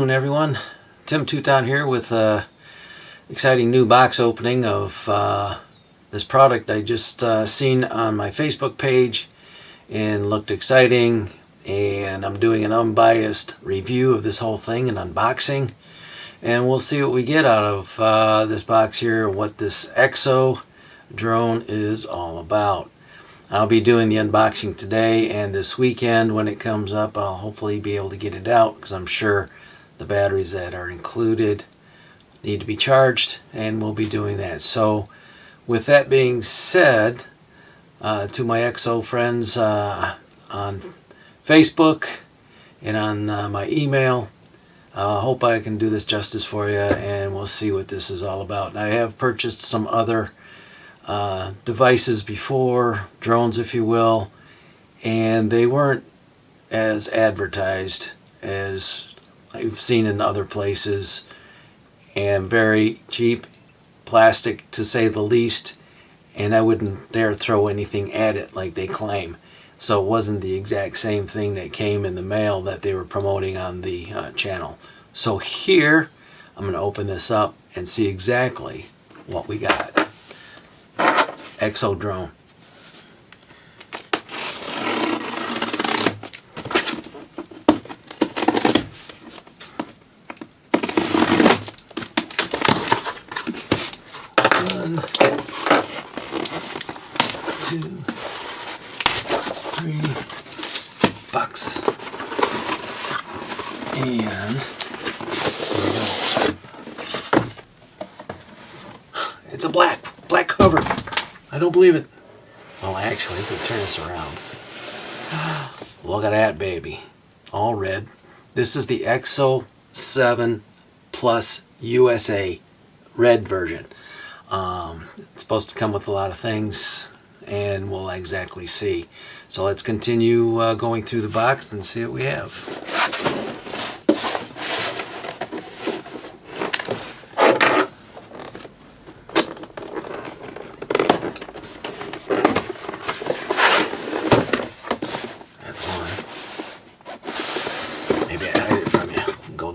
afternoon, everyone. Tim Touton here with an exciting new box opening of this product I just seen on my Facebook page and looked exciting, and I'm doing an unbiased review of this whole thing, an unboxing, and we'll see what we get out of this box here, what this EXO drone is all about. I'll be doing the unboxing today, and this weekend when it comes up I'll hopefully be able to get it out, because I'm sure the batteries that are included need to be charged, and we'll be doing that. So with that being said, to my EXO friends on Facebook and on my email, I hope I can do this justice for you, and we'll see what this is all about. I have purchased some other devices before, drones if you will, and they weren't as advertised as I've seen in other places, and very cheap, plastic to say the least, and I wouldn't dare throw anything at it like they claim. So it wasn't the exact same thing that came in the mail that they were promoting on the channel. So here I'm going to open this up and see exactly what we got. EXO drone. One, two, three bucks. And here we go. It's a black cover. I don't believe it. Well, actually, if we turn this around, look at that baby, all red. This is the EXO 7 Plus USA red version. It's supposed to come with a lot of things, and we'll exactly see. So let's continue going through the box and see what we have.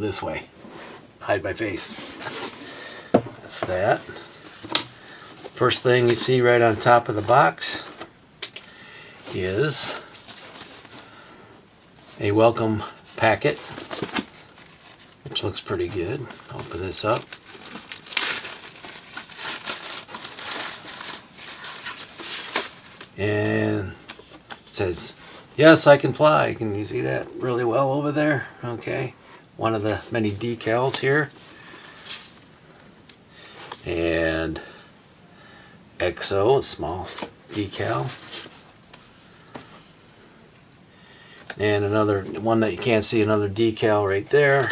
This way. Hide my face. That's that. First thing you see right on top of the box is a welcome packet, which looks pretty good. Open this up. And it says, "Yes, I can fly." Can you see that really well over there? Okay. One of the many decals here, and EXO, a small decal, and another one that you can't see, another decal right there.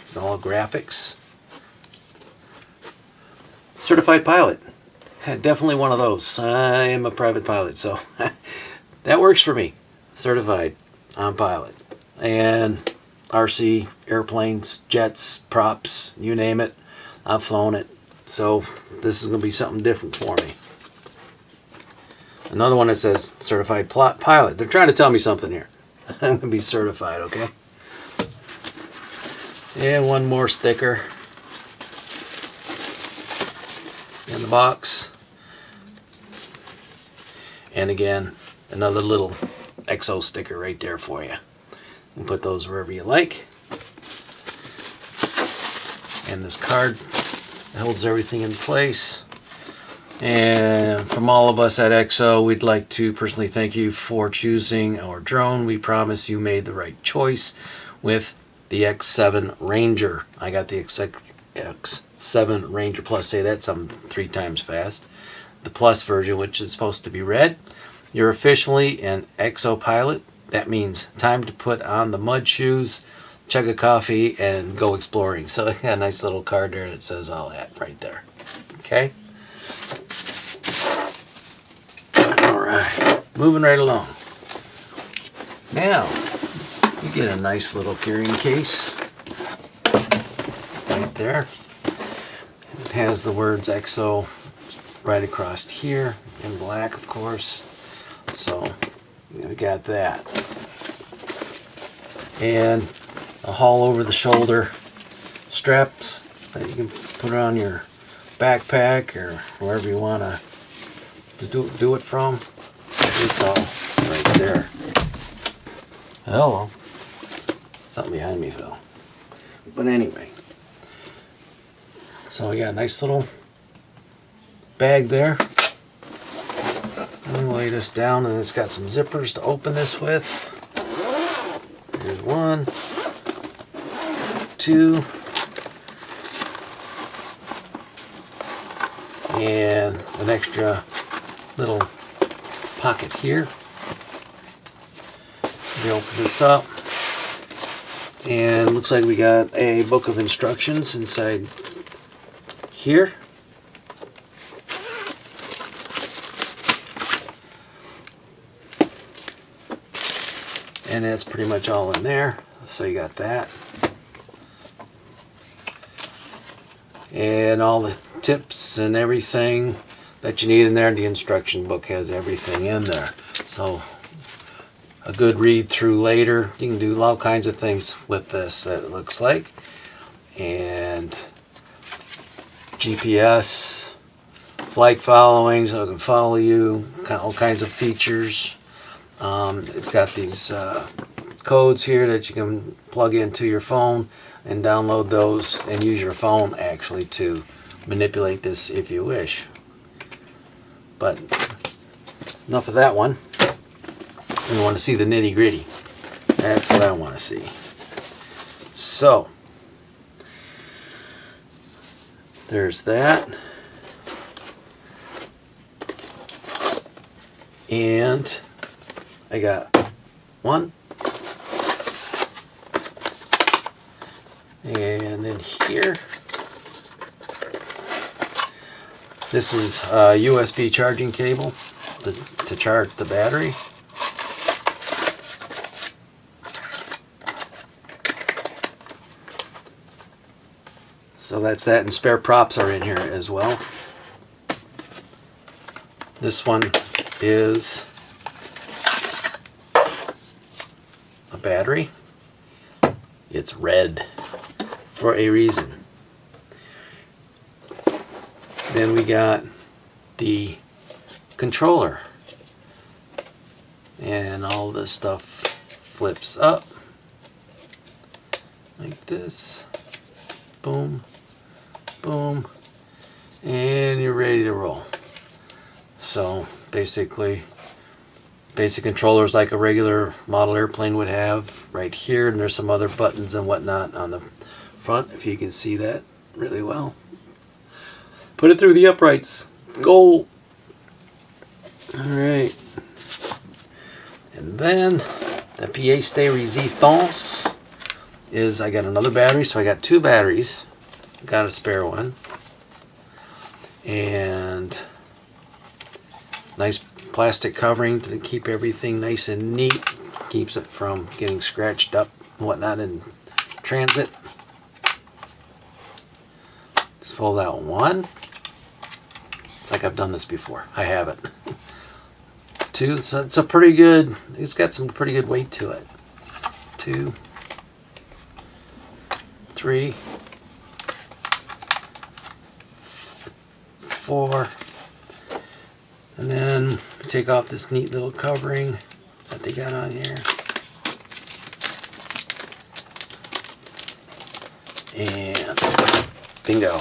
It's all graphics. Certified pilot, definitely one of those. I am a private pilot, so that works for me. Certified, I'm pilot, and RC, airplanes, jets, props, you name it, I've flown it. So this is going to be something different for me. Another one that says certified pilot. They're trying to tell me something here. I'm going to be certified, okay? And one more sticker in the box. And again, another little EXO sticker right there for you. And put those wherever you like. And this card holds everything in place. And from all of us at EXO, we'd like to personally thank you for choosing our drone. We promise you made the right choice with the X7 Ranger. I got the X7 Ranger Plus. Say that some 3 times fast. The Plus version, which is supposed to be red. You're officially an EXO pilot. That means time to put on the mud shoes, chug a coffee, and go exploring. So I got a nice little card there that says all that right there. Okay? Alright, moving right along. Now, you get a nice little carrying case right there. It has the words EXO right across here, in black of course. So we got that. And a haul over the shoulder straps that you can put it on your backpack or wherever you want to do it from. It's all right there. Hello. Something behind me fell. But anyway. So yeah, nice little bag there. I'm going to lay this down, and it's got some zippers to open this with. Here's 1, 2, and an extra little pocket here. We open this up, and looks like we got a book of instructions inside here. And that's pretty much all in there. So you got that. And all the tips and everything that you need in there. The instruction book has everything in there. So a good read through later. You can do all kinds of things with this, it looks like. And GPS, flight following, so it can follow you, all kinds of features. It's got these codes here that you can plug into your phone and download those and use your phone actually to manipulate this if you wish. But enough of that one. We want to see the nitty gritty. That's what I want to see. So there's that. And I got 1, and then here, this is a USB charging cable to charge the battery. So that's that, and spare props are in here as well. This one is a battery. It's red for a reason. Then we got the controller, and all this stuff flips up like this. Boom, boom, and you're ready to roll. So basically, basic controllers like a regular model airplane would have right here, and there's some other buttons and whatnot on the front, if you can see that really well. Put it through the uprights. Goal. Alright. And then the pièce de résistance is, I got another battery, so I got 2 batteries. Got a spare one. And nice plastic covering to keep everything nice and neat. Keeps it from getting scratched up and whatnot in transit. Just fold out 1. It's like I've done this before. I haven't. 2, so it's a pretty good, it's got some pretty good weight to it. 2, 3, 4, and then take off this neat little covering that they got on here. And bingo.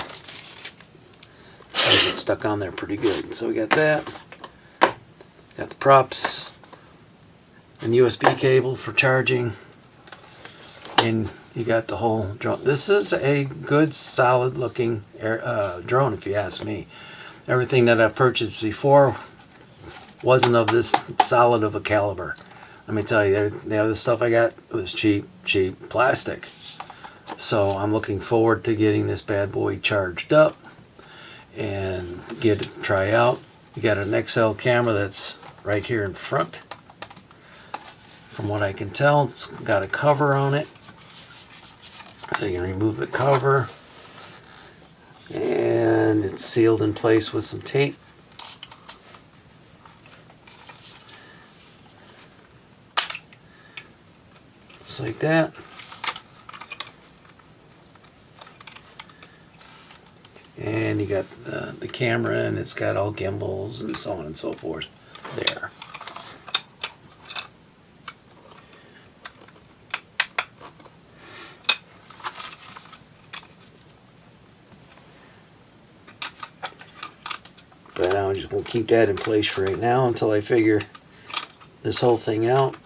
Get stuck on there pretty good. So we got that. Got the props and USB cable for charging. And you got the whole drone. This is a good, solid looking drone, if you ask me. Everything that I've purchased before wasn't of this solid of a caliber. Let me tell you, the other stuff I got was cheap plastic. So I'm looking forward to getting this bad boy charged up and get it try out. You got an XL camera that's right here in front. From what I can tell, it's got a cover on it. So you can remove the cover, and it's sealed in place with some tape. Just like that. And you got the camera, and it's got all gimbals and so on and so forth there. But I'm just going to keep that in place for right now until I figure this whole thing out,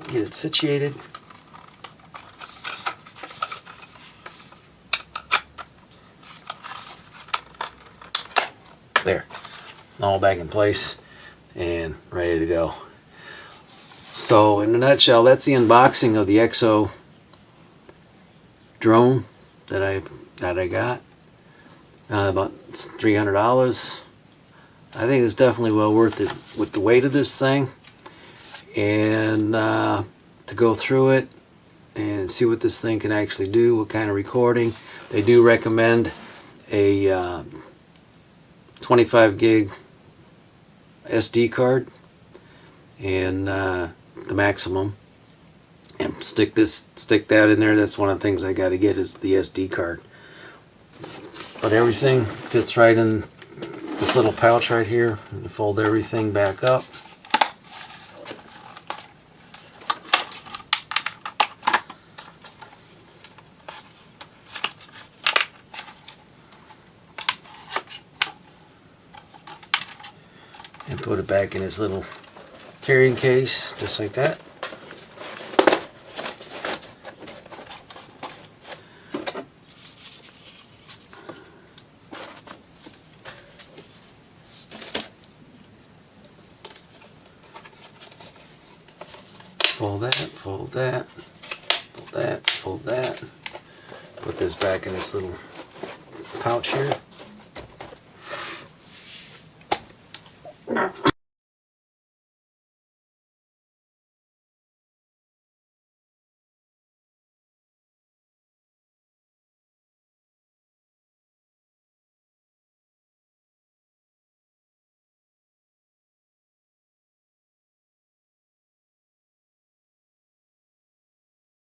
get it situated. There, all back in place and ready to go. So in a nutshell, that's the unboxing of the EXO drone that I got. About $300. I think it's definitely well worth it with the weight of this thing, and to go through it and see what this thing can actually do, what kind of recording. They do recommend a 25 gig SD card and the maximum, and stick that in there. That's one of the things I got to get, is the SD card. But everything fits right in this little pouch right here. You fold everything back up. And put it back in this little carrying case, just like that. Fold that, fold that, fold that, fold that. Put this back in this little pouch here.